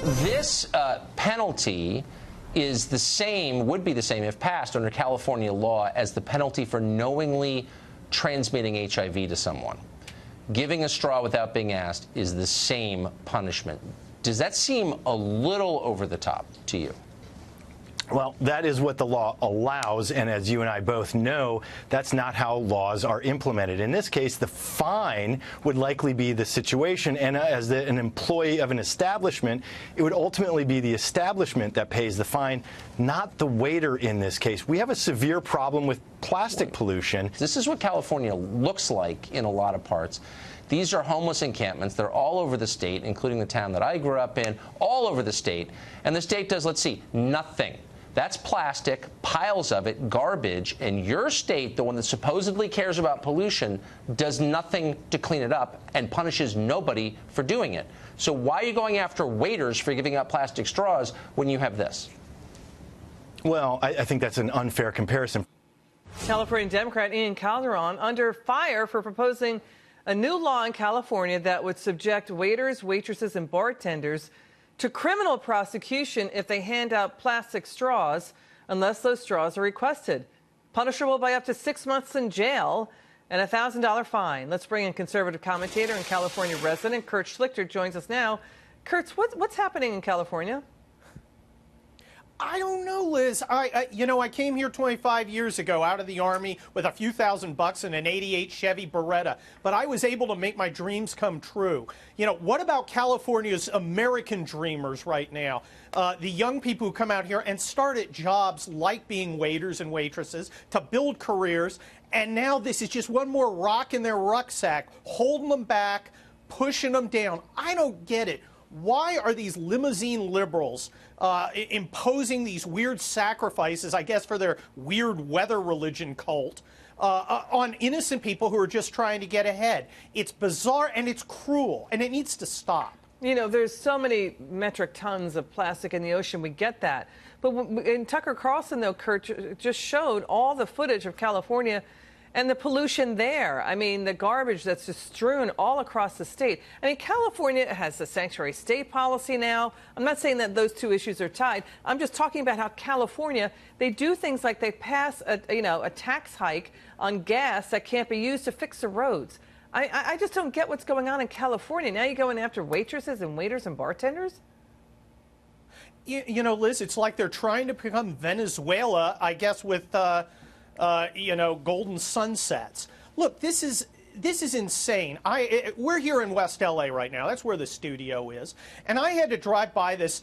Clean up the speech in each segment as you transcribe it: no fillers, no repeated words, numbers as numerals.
This penalty is the same, would be the same if passed under California law as the penalty for knowingly transmitting HIV to someone. Giving a straw without being asked is the same punishment. Does that seem a little over the top to you? Well, that is what the law allows, and as you and I both know, that's not how laws are implemented. In this case, the fine would likely be the situation, and as an employee of an establishment, it would ultimately be the establishment that pays the fine, not the waiter in this case. We have a severe problem with plastic pollution. This is what California looks like in a lot of parts. These are homeless encampments. They're all over the state, including the town that I grew up in, all over the state. And the state does, let's see, nothing. That's plastic, piles of it, garbage, and your state, the one that supposedly cares about pollution, does nothing to clean it up and punishes nobody for doing it. So why are you going after waiters for giving out plastic straws when you have this? Well, I think that's an unfair comparison. California Democrat Ian Calderon under fire for proposing a new law in California that would subject waiters, waitresses, and bartenders to criminal prosecution if they hand out plastic straws unless those straws are requested. Punishable by up to 6 months in jail and a $1,000 fine. Let's bring in conservative commentator and California resident Kurt Schlichter joins us now. Kurt, what's happening in California? I don't know, Liz. I came here 25 years ago out of the Army with a few $1,000 and an '88 Chevy Beretta, but I was able to make my dreams come true. What about California's American dreamers right now? The young people who come out here and start at jobs like being waiters and waitresses to build careers, and now this is just one more rock in their rucksack, holding them back, pushing them down. I don't get it. Why are these limousine liberals imposing these weird sacrifices, I guess for their weird weather religion cult, on innocent people who are just trying to get ahead? It's bizarre and it's cruel, and it needs to stop. There's so many metric tons of plastic in the ocean. We get that. But in Tucker Carlson, though, Kurt just showed all the footage of California and the pollution there. I mean, the garbage that's just strewn all across the state. I mean, California has a sanctuary state policy now. I'm not saying that those two issues are tied. I'm just talking about how California, they do things like they pass a tax hike on gas that can't be used to fix the roads. I just don't get what's going on in California. Now you're going after waitresses and waiters and bartenders? Liz, it's like they're trying to become Venezuela, I guess, with golden sunsets. Look, this is insane. We're here in West LA right now. That's where the studio is. And I had to drive by the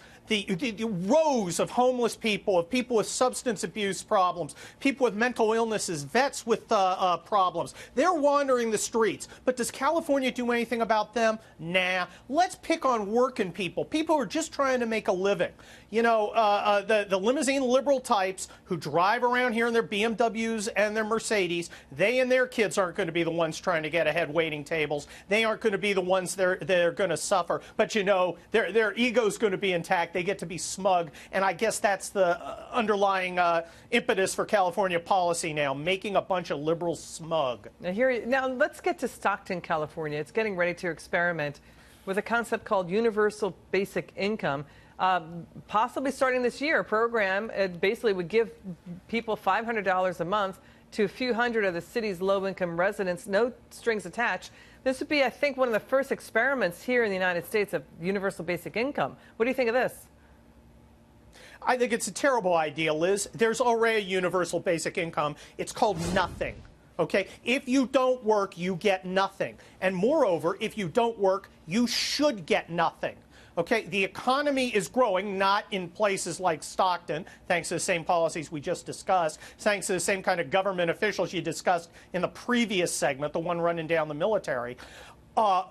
rows of homeless people, of people with substance abuse problems, people with mental illnesses, vets with problems. They're wandering the streets. But does California do anything about them? Nah. Let's pick on working people who are just trying to make a living. The limousine liberal types who drive around here in their BMWs and their Mercedes, they and their kids aren't going to be the ones trying to get ahead waiting tables. They aren't going to be the ones that are going to suffer. But, their ego's going to be intact. They get to be smug. And I guess that's the underlying impetus for California policy now, making a bunch of liberals smug. Now, let's get to Stockton, California. It's getting ready to experiment with a concept called universal basic income. Possibly starting this year, a program basically would give people $500 a month to a few hundred of the city's low-income residents, no strings attached. This would be, I think, one of the first experiments here in the United States of universal basic income. What do you think of this? I think it's a terrible idea, Liz. There's already a universal basic income. It's called nothing. Okay? If you don't work, you get nothing. And moreover, if you don't work, you should get nothing. Okay, the economy is growing, not in places like Stockton, thanks to the same policies we just discussed, thanks to the same kind of government officials you discussed in the previous segment, the one running down the military. But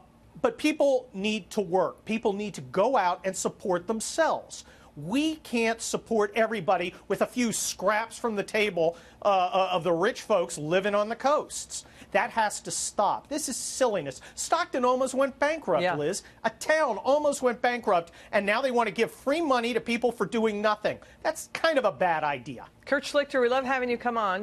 people need to work. People need to go out and support themselves. We can't support everybody with a few scraps from the table of the rich folks living on the coasts. That has to stop. This is silliness. Stockton almost went bankrupt, Liz. A town almost went bankrupt, and now they want to give free money to people for doing nothing. That's kind of a bad idea. Kurt Schlichter, we love having you come on.